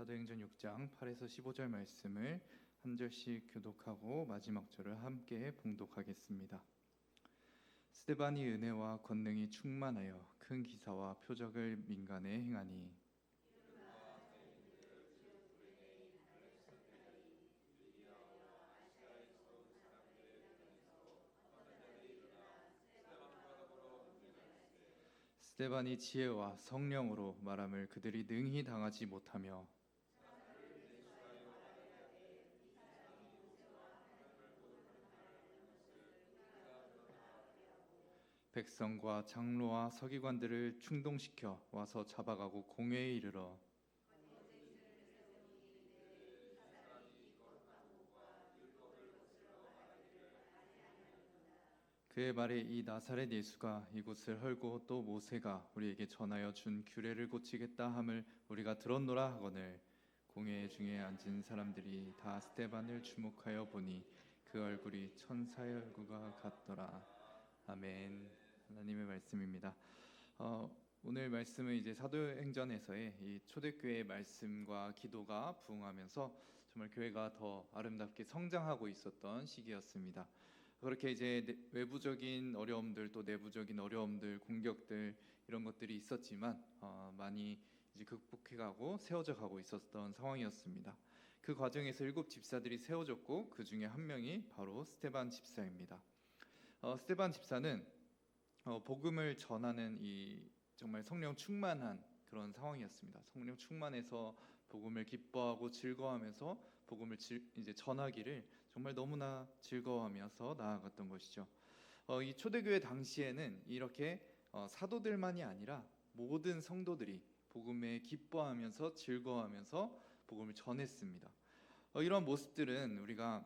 사도행전 6장 8에서 15절 말씀을 한 절씩 교독하고 마지막 절을 함께 봉독하겠습니다. 스데반이 은혜와 권능이 충만하여 큰 기사와 표적을 민간에 행하니 스데반이 지혜와 성령으로 말함을 그들이 능히 당하지 못하며 백성과 장로와 서기관들을 충동시켜 와서 잡아가고 공회에 이르러 그의 말에 이 나사렛 예수가 이곳을 헐고 또 모세가 우리에게 전하여 준 규례를 고치겠다 함을 우리가 들었노라 하거늘 공회 중에 앉은 사람들이 다 스데반을 주목하여 보니 그 얼굴이 천사의 얼굴과 같더라. 아멘. 하나님의 말씀입니다. 오늘 말씀은 이제 사도행전에서의 이 초대교회의 말씀과 기도가 부응하면서 정말 교회가 더 아름답게 성장하고 있었던 시기였습니다. 그렇게 이제 외부적인 어려움들 또 내부적인 어려움들, 공격들 이런 것들이 있었지만 많이 이제 극복해가고 세워져 가고 있었던 상황이었습니다. 그 과정에서 7 집사들이 세워졌고 그 중에 한 명이 바로 스데반 집사입니다. 스데반 집사는 복음을 전하는 이 정말 성령 충만한 그런 상황이었습니다. 성령 충만해서 복음을 기뻐하고 즐거워하면서 복음을 이제 전하기를 정말 너무나 즐거워하면서 나아갔던 것이죠. 이 초대교회 당시에는 이렇게 사도들만이 아니라 모든 성도들이 복음에 기뻐하면서 즐거워하면서 복음을 전했습니다. 이런 모습들은 우리가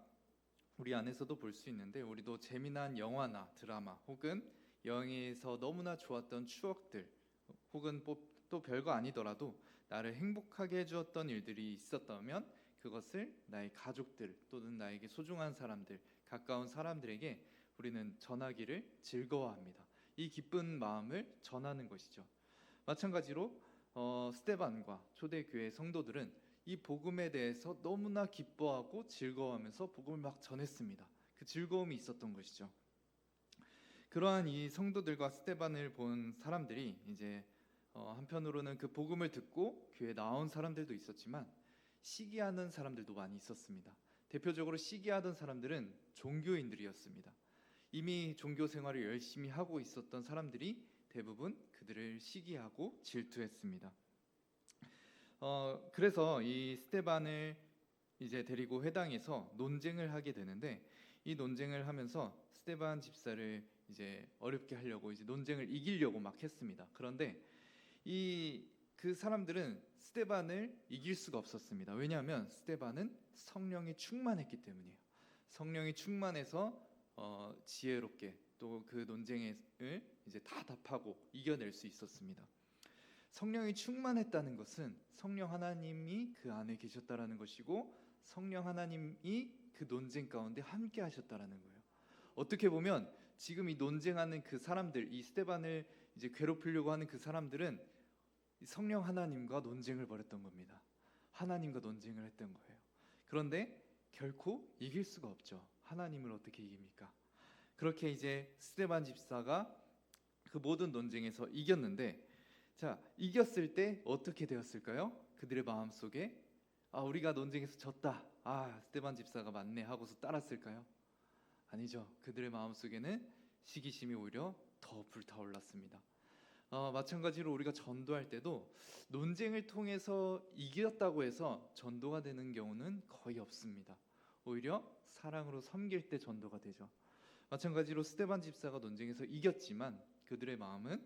우리 안에서도 볼 수 있는데, 우리도 재미난 영화나 드라마 혹은 여행에서 너무나 좋았던 추억들 혹은 또 별거 아니더라도 나를 행복하게 해주었던 일들이 있었다면 그것을 나의 가족들 또는 나에게 소중한 사람들, 가까운 사람들에게 우리는 전하기를 즐거워합니다. 이 기쁜 마음을 전하는 것이죠. 마찬가지로 스데반과 초대교회 성도들은 이 복음에 대해서 너무나 기뻐하고 즐거워하면서 복음을 막 전했습니다. 그 즐거움이 있었던 것이죠. 그러한 이 성도들과 스데반을 본 사람들이 이제 한편으로는 그 복음을 듣고 교회에 나온 사람들도 있었지만 시기하는 사람들도 많이 있었습니다. 대표적으로 시기하던 사람들은 종교인들이었습니다. 이미 종교 생활을 열심히 하고 있었던 사람들이 대부분 그들을 시기하고 질투했습니다. 그래서 이 스데반을 이제 데리고 회당에서 논쟁을 하게 되는데, 이 논쟁을 하면서 스데반 집사를 이제 어렵게 하려고 이제 논쟁을 이기려고 막 했습니다. 그런데 그 사람들은 스데반을 이길 수가 없었습니다. 왜냐하면 스데반은 성령이 충만했기 때문이에요. 성령이 충만해서 지혜롭게 또 그 논쟁을 이제 다 답하고 이겨낼 수 있었습니다. 성령이 충만했다는 것은 성령 하나님이 그 안에 계셨다라는 것이고, 성령 하나님이 그 논쟁 가운데 함께 하셨다라는 거예요. 어떻게 보면 지금 이 논쟁하는 그 사람들, 이 스데반을 이제 괴롭히려고 하는 그 사람들은 성령 하나님과 논쟁을 벌였던 겁니다. 하나님과 논쟁을 했던 거예요. 그런데 결코 이길 수가 없죠. 하나님을 어떻게 이깁니까? 그렇게 이제 스데반 집사가 그 모든 논쟁에서 이겼는데, 자, 이겼을 때 어떻게 되었을까요? 그들의 마음속에 우리가 논쟁에서 졌다, 스데반 집사가 맞네 하고서 따랐을까요? 아니죠. 그들의 마음속에는 시기심이 오히려 더 불타올랐습니다. 마찬가지로 우리가 전도할 때도 논쟁을 통해서 이겼다고 해서 전도가 되는 경우는 거의 없습니다. 오히려 사랑으로 섬길 때 전도가 되죠. 마찬가지로 스데반 집사가 논쟁에서 이겼지만 그들의 마음은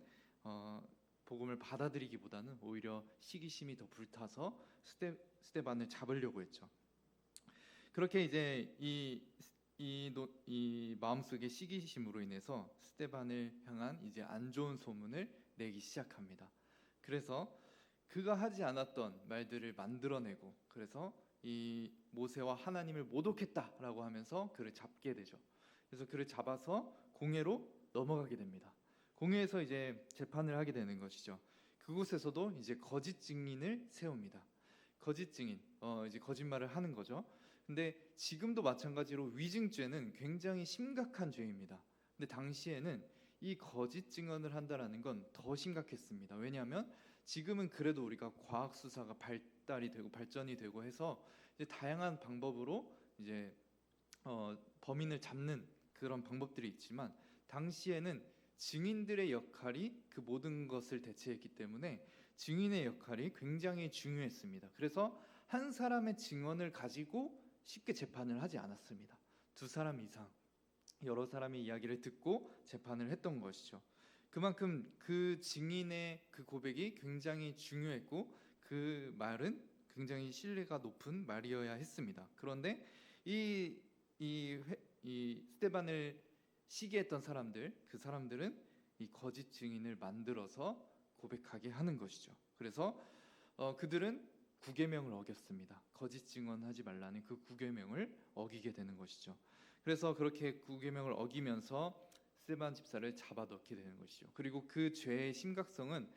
복음을 받아들이기보다는 오히려 시기심이 더 불타서 스데반을 잡으려고 했죠. 그렇게 이제 이 마음속의 시기심으로 인해서 스데반을 향한 이제 안 좋은 소문을 내기 시작합니다. 그래서 그가 하지 않았던 말들을 만들어내고, 그래서 이 모세와 하나님을 모독했다라고 하면서 그를 잡게 되죠. 그래서 그를 잡아서 공회로 넘어가게 됩니다. 공회에서 이제 재판을 하게 되는 것이죠. 그곳에서도 이제 거짓 증인을 세웁니다. 거짓 증인, 이제 거짓말을 하는 거죠. 근데 지금도 마찬가지로 위증죄는 굉장히 심각한 죄입니다. 근데 당시에는 이 거짓 증언을 한다라는 건 더 심각했습니다. 왜냐하면 지금은 그래도 우리가 과학 수사가 발달이 되고 발전이 되고 해서 이제 다양한 방법으로 이제 범인을 잡는 그런 방법들이 있지만, 당시에는 증인들의 역할이 그 모든 것을 대체했기 때문에 증인의 역할이 굉장히 중요했습니다. 그래서 한 사람의 증언을 가지고 쉽게 재판을 하지 않았습니다. 두 사람 이상 여러 사람의 이야기를 듣고 재판을 했던 것이죠. 그만큼 그 증인의 그 고백이 굉장히 중요했고 그 말은 굉장히 신뢰가 높은 말이어야 했습니다. 그런데 이, 이 스테반을 시기했던 사람들, 그 사람들은 이 거짓 증인을 만들어서 고백하게 하는 것이죠. 그래서 그들은 구계명을 어겼습니다. 거짓 증언하지 말라는 그 구계명을 어기게 되는 것이죠. 그래서 그렇게 구계명을 어기면서 스데반 집사를 잡아넣게 되는 것이죠. 그리고 그 죄의 심각성은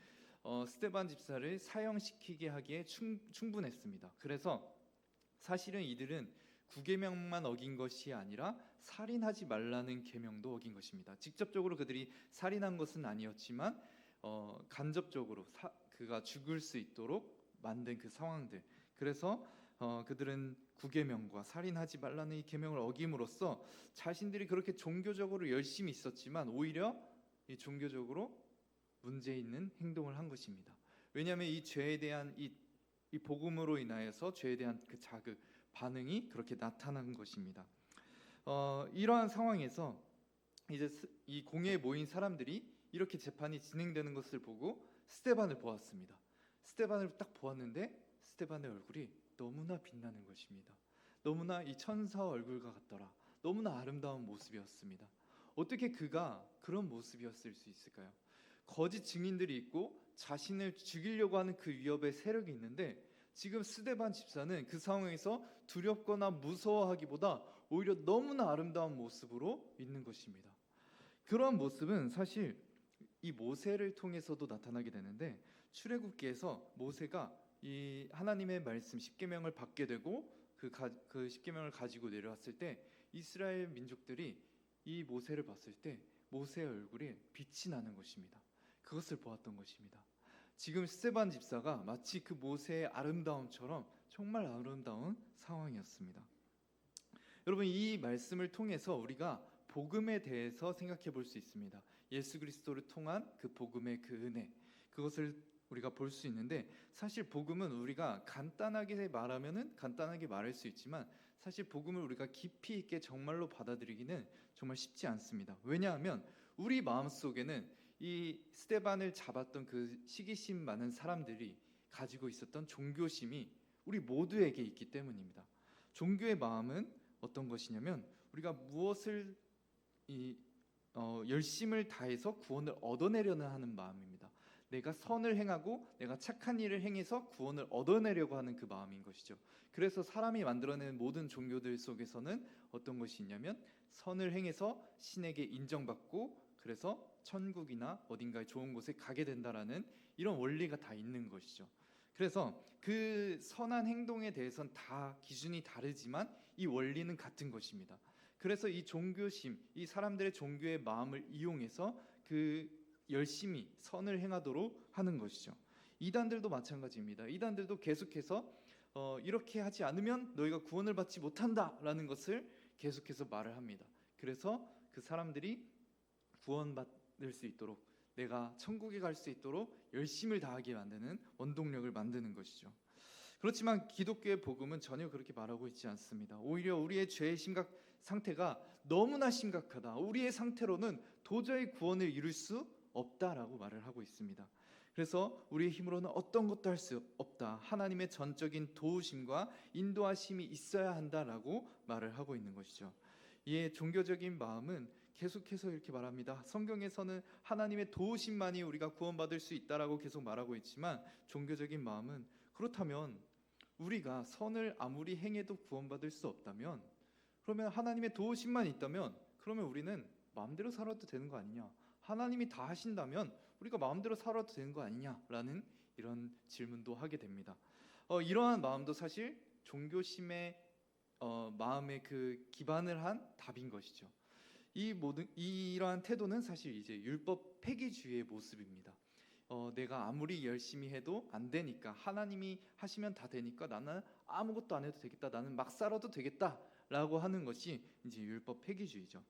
스데반 집사를 사형시키게 하기에 충분했습니다. 그래서 사실은 이들은 구계명만 어긴 것이 아니라 살인하지 말라는 계명도 어긴 것입니다. 직접적으로 그들이 살인한 것은 아니었지만 간접적으로 그가 죽을 수 있도록 만든 그 상황들, 그래서 그들은 구계명과 살인하지 말라는 이 계명을 어김으로써 자신들이 그렇게 종교적으로 열심히 있었지만 오히려 이 종교적으로 문제 있는 행동을 한 것입니다. 왜냐하면 이 죄에 대한 이 복음으로 인하여서 죄에 대한 그 자극, 반응이 그렇게 나타난 것입니다. 이러한 상황에서 이제 이 공회에 모인 사람들이 이렇게 재판이 진행되는 것을 보고 스데반을 보았습니다. 스데반을 딱 보았는데 스데반의 얼굴이 너무나 빛나는 것입니다. 너무나 이 천사 얼굴과 같더라. 너무나 아름다운 모습이었습니다. 어떻게 그가 그런 모습이었을 수 있을까요? 거짓 증인들이 있고 자신을 죽이려고 하는 그 위협의 세력이 있는데 지금 스데반 집사는 그 상황에서 두렵거나 무서워하기보다 오히려 너무나 아름다운 모습으로 있는 것입니다. 그런 모습은 사실 이 모세를 통해서도 나타나게 되는데, 출애굽기에서 모세가 이 하나님의 말씀 십계명을 받게 되고 그 십계명을 가지고 내려왔을 때 이스라엘 민족들이 이 모세를 봤을 때 모세의 얼굴에 빛이 나는 것입니다. 그것을 보았던 것입니다. 지금 스데반 집사가 마치 그 모세의 아름다움처럼 정말 아름다운 상황이었습니다. 여러분, 이 말씀을 통해서 우리가 복음에 대해서 생각해 볼 수 있습니다. 예수 그리스도를 통한 그 복음의 그 은혜, 그것을 우리가 볼 수 있는데, 사실 복음은 우리가 간단하게 말하면은 간단하게 말할 수 있지만 사실 복음을 우리가 깊이 있게 정말로 받아들이기는 정말 쉽지 않습니다. 왜냐하면 우리 마음속에는 이 스데반을 잡았던 그 시기심 많은 사람들이 가지고 있었던 종교심이 우리 모두에게 있기 때문입니다. 종교의 마음은 어떤 것이냐면 우리가 무엇을 열심을 다해서 구원을 얻어내려는 하는 마음입니다. 내가 선을 행하고 내가 착한 일을 행해서 구원을 얻어내려고 하는 그 마음인 것이죠. 그래서 사람이 만들어낸 모든 종교들 속에서는 어떤 것이 있냐면 선을 행해서 신에게 인정받고 그래서 천국이나 어딘가에 좋은 곳에 가게 된다라는 이런 원리가 다 있는 것이죠. 그래서 그 선한 행동에 대해서는 다 기준이 다르지만 이 원리는 같은 것입니다. 그래서 이 종교심, 이 사람들의 종교의 마음을 이용해서 그 열심히 선을 행하도록 하는 것이죠. 이단들도 마찬가지입니다. 이단들도 계속해서 이렇게 하지 않으면 너희가 구원을 받지 못한다라는 것을 계속해서 말을 합니다. 그래서 그 사람들이 구원받을 수 있도록, 내가 천국에 갈 수 있도록 열심을 다하게 만드는 원동력을 만드는 것이죠. 그렇지만 기독교의 복음은 전혀 그렇게 말하고 있지 않습니다. 오히려 우리의 죄의 상태가 너무나 심각하다, 우리의 상태로는 도저히 구원을 이룰 수 없다라고 말을 하고 있습니다. 그래서 우리의 힘으로는 어떤 것도 할 수 없다, 하나님의 전적인 도우심과 인도하심이 있어야 한다라고 말을 하고 있는 것이죠. 이에 종교적인 마음은 계속해서 이렇게 말합니다. 성경에서는 하나님의 도우심만이 우리가 구원받을 수 있다라고 계속 말하고 있지만, 종교적인 마음은 그렇다면 우리가 선을 아무리 행해도 구원받을 수 없다면, 그러면 하나님의 도우심만 있다면 그러면 우리는 마음대로 살아도 되는 거 아니냐, 하나님이 다 하신다면 우리가 마음대로 살아도 되는 거 아니냐라는 이런 질문도 하게 됩니다. 이러한 마음도 사실 종교심의 마음의 그 기반을 한 답인 것이죠. 이러한 태도는 사실 이제 율법 폐기주의의 모습입니다. 내가 아무리 열심히 해도 안 되니까, 하나님이 하시면 다 되니까 나는 아무것도 안 해도 되겠다, 나는 막 살아도 되겠다라고 하는 것이 이제 율법 폐기주의죠.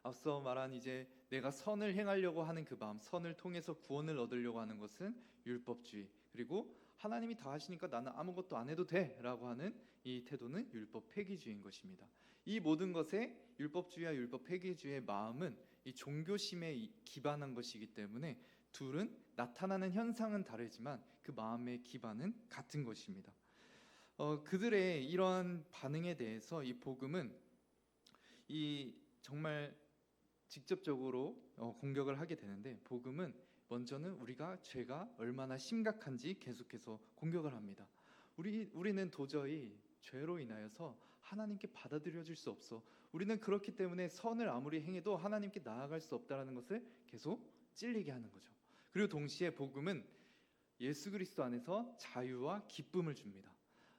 앞서 말한 이제 내가 선을 행하려고 하는 그 마음, 선을 통해서 구원을 얻으려고 하는 것은 율법주의, 그리고 하나님이 다 하시니까 나는 아무것도 안 해도 돼라고 하는 이 태도는 율법 폐기주의인 것입니다. 이 모든 것에 율법주의와 율법 폐기주의의 마음은 이 종교심에 기반한 것이기 때문에 둘은 나타나는 현상은 다르지만 그 마음의 기반은 같은 것입니다. 그들의 이러한 반응에 대해서 이 복음은 정말 직접적으로 공격을 하게 되는데, 복음은 먼저는 우리가 죄가 얼마나 심각한지 계속해서 공격을 합니다. 우리는 도저히 죄로 인하여서 하나님께 받아들여질 수 없어. 우리는 그렇기 때문에 선을 아무리 행해도 하나님께 나아갈 수 없다라는 것을 계속 찔리게 하는 거죠. 그리고 동시에 복음은 예수 그리스도 안에서 자유와 기쁨을 줍니다.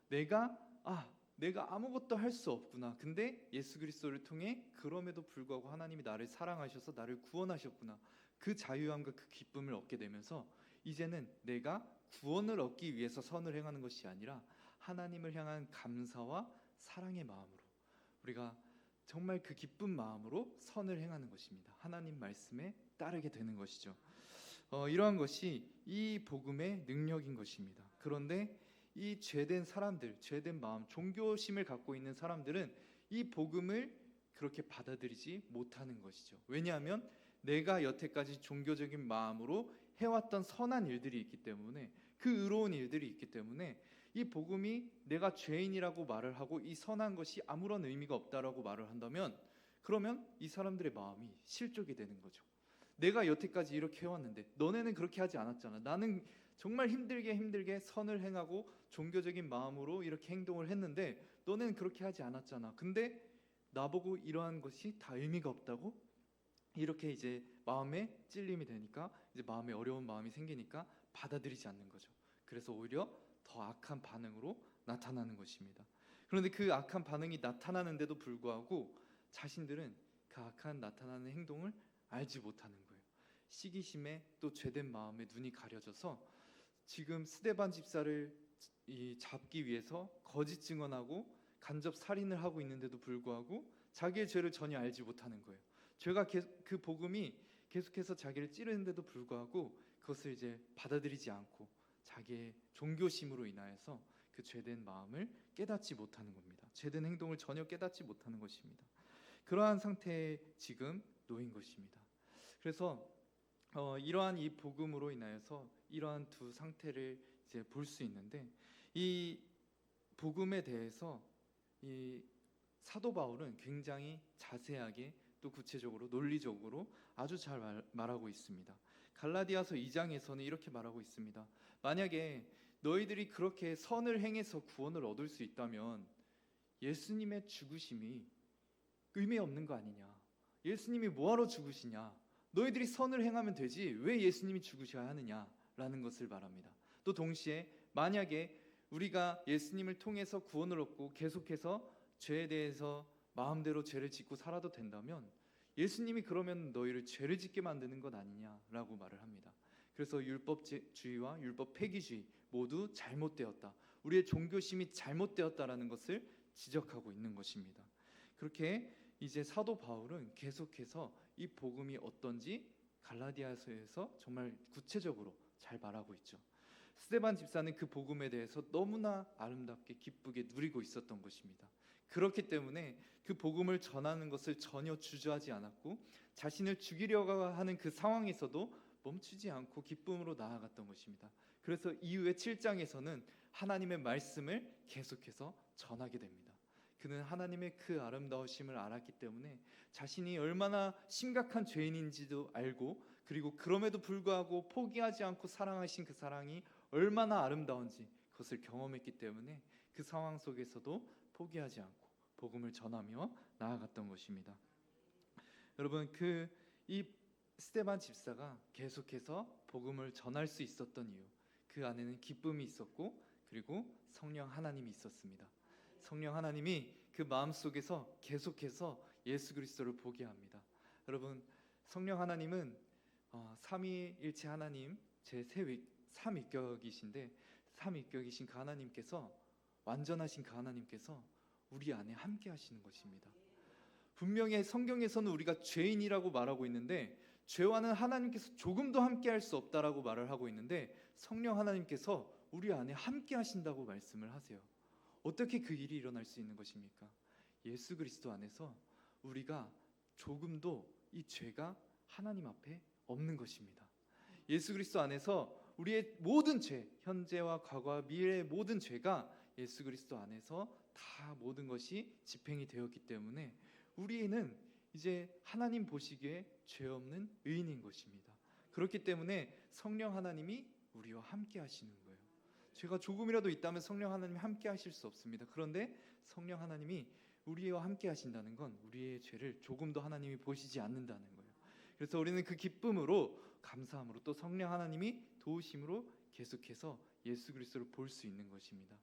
내가 아무것도 할 수 없구나. 근데 예수 그리스도를 통해 그럼에도 불구하고 하나님이 나를 사랑하셔서 나를 구원하셨구나. 그 자유함과 그 기쁨을 얻게 되면서 이제는 내가 구원을 얻기 위해서 선을 행하는 것이 아니라 하나님을 향한 감사와 사랑의 마음으로, 우리가 정말 그 기쁜 마음으로 선을 행하는 것입니다. 하나님 말씀에 따르게 되는 것이죠. 이러한 것이 이 복음의 능력인 것입니다. 그런데 이 죄된 사람들, 죄된 마음, 종교심을 갖고 있는 사람들은 이 복음을 그렇게 받아들이지 못하는 것이죠. 왜냐하면 내가 여태까지 종교적인 마음으로 해왔던 선한 일들이 있기 때문에, 그 의로운 일들이 있기 때문에 이 복음이 내가 죄인이라고 말을 하고 이 선한 것이 아무런 의미가 없다라고 말을 한다면, 그러면 이 사람들의 마음이 실족이 되는 거죠. 내가 여태까지 이렇게 해왔는데 너네는 그렇게 하지 않았잖아. 나는 정말 힘들게 선을 행하고 종교적인 마음으로 이렇게 행동을 했는데 너네는 그렇게 하지 않았잖아. 근데 나보고 이러한 것이 다 의미가 없다고? 이렇게 이제 마음에 찔림이 되니까, 이제 마음에 어려운 마음이 생기니까 받아들이지 않는 거죠. 그래서 오히려 더 악한 반응으로 나타나는 것입니다. 그런데 그 악한 반응이 나타나는데도 불구하고 자신들은 그 악한 나타나는 행동을 알지 못하는 거예요. 시기심에 또 죄된 마음에 눈이 가려져서 지금 스데반 집사를 잡기 위해서 거짓 증언하고 간접 살인을 하고 있는데도 불구하고 자기의 죄를 전혀 알지 못하는 거예요. 그 복음이 계속해서 자기를 찌르는데도 불구하고 그것을 이제 받아들이지 않고 자기의 종교심으로 인하여서 그 죄된 마음을 깨닫지 못하는 겁니다. 죄된 행동을 전혀 깨닫지 못하는 것입니다. 그러한 상태에 지금 놓인 것입니다. 그래서 이러한 이 복음으로 인하여서 이러한 두 상태를 이제 볼 수 있는데, 이 복음에 대해서 이 사도 바울은 굉장히 자세하게 또 구체적으로 논리적으로 아주 잘 말하고 있습니다. 갈라디아서 2장에서는 이렇게 말하고 있습니다. 만약에 너희들이 그렇게 선을 행해서 구원을 얻을 수 있다면 예수님의 죽으심이 의미 없는 거 아니냐? 예수님이 뭐하러 죽으시냐? 너희들이 선을 행하면 되지 왜 예수님이 죽으셔야 하느냐라는 것을 말합니다. 또 동시에 만약에 우리가 예수님을 통해서 구원을 얻고 계속해서 죄에 대해서 마음대로 죄를 짓고 살아도 된다면 예수님이 그러면 너희를 죄를 짓게 만드는 것 아니냐라고 말을 합니다. 그래서 율법주의와 율법 폐기주의 모두 잘못되었다. 우리의 종교심이 잘못되었다라는 것을 지적하고 있는 것입니다. 그렇게 이제 사도 바울은 계속해서 이 복음이 어떤지 갈라디아서에서 정말 구체적으로 잘 말하고 있죠. 스데반 집사는 그 복음에 대해서 너무나 아름답게 기쁘게 누리고 있었던 것입니다. 그렇기 때문에 그 복음을 전하는 것을 전혀 주저하지 않았고 자신을 죽이려고 하는 그 상황에서도 멈추지 않고 기쁨으로 나아갔던 것입니다. 그래서 이후에 7장에서는 하나님의 말씀을 계속해서 전하게 됩니다. 그는 하나님의 그 아름다우심을 알았기 때문에 자신이 얼마나 심각한 죄인인지도 알고, 그리고 그럼에도 불구하고 포기하지 않고 사랑하신 그 사랑이 얼마나 아름다운지 그것을 경험했기 때문에 그 상황 속에서도 포기하지 않고 복음을 전하며 나아갔던 것입니다. 여러분, 이 스데반 집사가 계속해서 복음을 전할 수 있었던 이유, 그 안에는 기쁨이 있었고 그리고 성령 하나님이 있었습니다. 성령 하나님이 그 마음속에서 계속해서 예수 그리스도를 보게 합니다. 여러분, 성령 하나님은 삼위일체 하나님 삼위격이신데, 삼위격이신 그 하나님께서, 완전하신 그 하나님께서 우리 안에 함께 하시는 것입니다. 분명히 성경에서는 우리가 죄인이라고 말하고 있는데, 죄와는 하나님께서 조금도 함께 할 수 없다라고 말을 하고 있는데, 성령 하나님께서 우리 안에 함께 하신다고 말씀을 하세요. 어떻게 그 일이 일어날 수 있는 것입니까? 예수 그리스도 안에서 우리가 조금도 이 죄가 하나님 앞에 없는 것입니다. 예수 그리스도 안에서 우리의 모든 죄, 현재와 과거와 미래의 모든 죄가 예수 그리스도 안에서 다 모든 것이 집행이 되었기 때문에 우리는 이제 하나님 보시기에 죄 없는 의인인 것입니다. 그렇기 때문에 성령 하나님이 우리와 함께 하시는 거예요. 죄가 조금이라도 있다면 성령 하나님이 함께 하실 수 없습니다. 그런데 성령 하나님이 우리와 함께 하신다는 건 우리의 죄를 조금도 하나님이 보시지 않는다는 거예요. 그래서 우리는 그 기쁨으로, 감사함으로, 또 성령 하나님이 도우심으로 계속해서 예수 그리스도를 볼 수 있는 것입니다.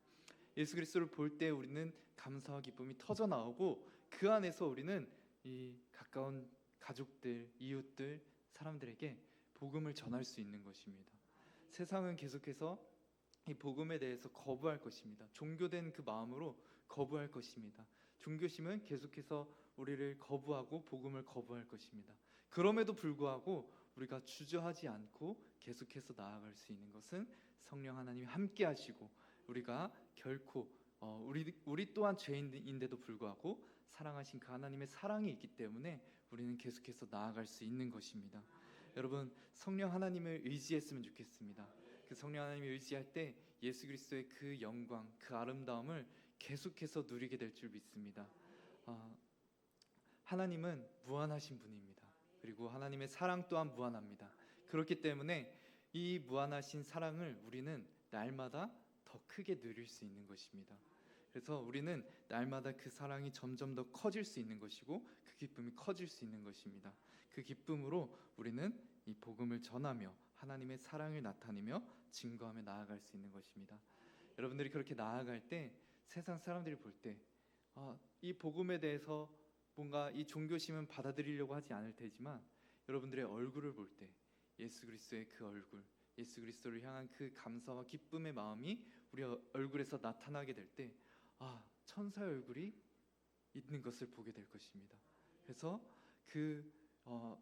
예수 그리스도를 볼 때 우리는 감사와 기쁨이 터져 나오고, 그 안에서 우리는 이 가까운 가족들, 이웃들, 사람들에게 복음을 전할 수 있는 것입니다. 세상은 계속해서 이 복음에 대해서 거부할 것입니다. 종교된 그 마음으로 거부할 것입니다. 종교심은 계속해서 우리를 거부하고 복음을 거부할 것입니다. 그럼에도 불구하고 우리가 주저하지 않고 계속해서 나아갈 수 있는 것은 성령 하나님이 함께 하시고, 우리가 결코 우리 또한 죄인인데도 불구하고 사랑하신 그 하나님의 사랑이 있기 때문에 우리는 계속해서 나아갈 수 있는 것입니다. 여러분, 성령 하나님을 의지했으면 좋겠습니다. 그 성령 하나님을 의지할 때 예수 그리스도의 그 영광, 그 아름다움을 계속해서 누리게 될 줄 믿습니다. 하나님은 무한하신 분입니다. 그리고 하나님의 사랑 또한 무한합니다. 그렇기 때문에 이 무한하신 사랑을 우리는 날마다 더 크게 누릴 수 있는 것입니다. 그래서 우리는 날마다 그 사랑이 점점 더 커질 수 있는 것이고, 그 기쁨이 커질 수 있는 것입니다. 그 기쁨으로 우리는 이 복음을 전하며 하나님의 사랑을 나타내며 증거하며 나아갈 수 있는 것입니다. 여러분들이 그렇게 나아갈 때 세상 사람들이 볼 때 이 복음에 대해서 뭔가 이 종교심은 받아들이려고 하지 않을 테지만, 여러분들의 얼굴을 볼 때 예수 그리스도의 그 얼굴, 예수 그리스도를 향한 그 감사와 기쁨의 마음이 우리 얼굴에서 나타나게 될 때 천사의 얼굴이 있는 것을 보게 될 것입니다. 그래서 그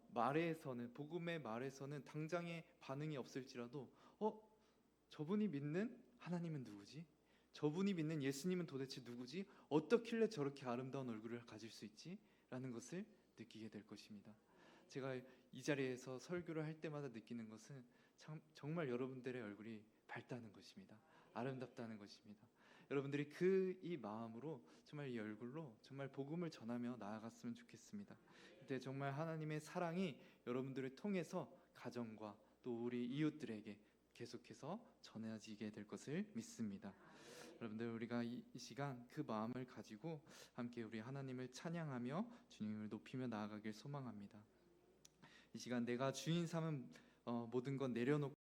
말에서는, 복음의 말에서는 당장의 반응이 없을지라도 저분이 믿는 하나님은 누구지? 저분이 믿는 예수님은 도대체 누구지? 어떻길래 저렇게 아름다운 얼굴을 가질 수 있지? 라는 것을 느끼게 될 것입니다. 제가 이 자리에서 설교를 할 때마다 느끼는 것은 정말 여러분들의 얼굴이 밝다는 것입니다. 아름답다는 것입니다. 여러분들이 이 마음으로, 정말 이 얼굴로 정말 복음을 전하며 나아갔으면 좋겠습니다. 그때 정말 하나님의 사랑이 여러분들을 통해서 가정과 또 우리 이웃들에게 계속해서 전해지게 될 것을 믿습니다. 여러분들, 우리가 이 시간 그 마음을 가지고 함께 우리 하나님을 찬양하며 주님을 높이며 나아가길 소망합니다. 이 시간 내가 주인 삼은 모든 것 내려놓고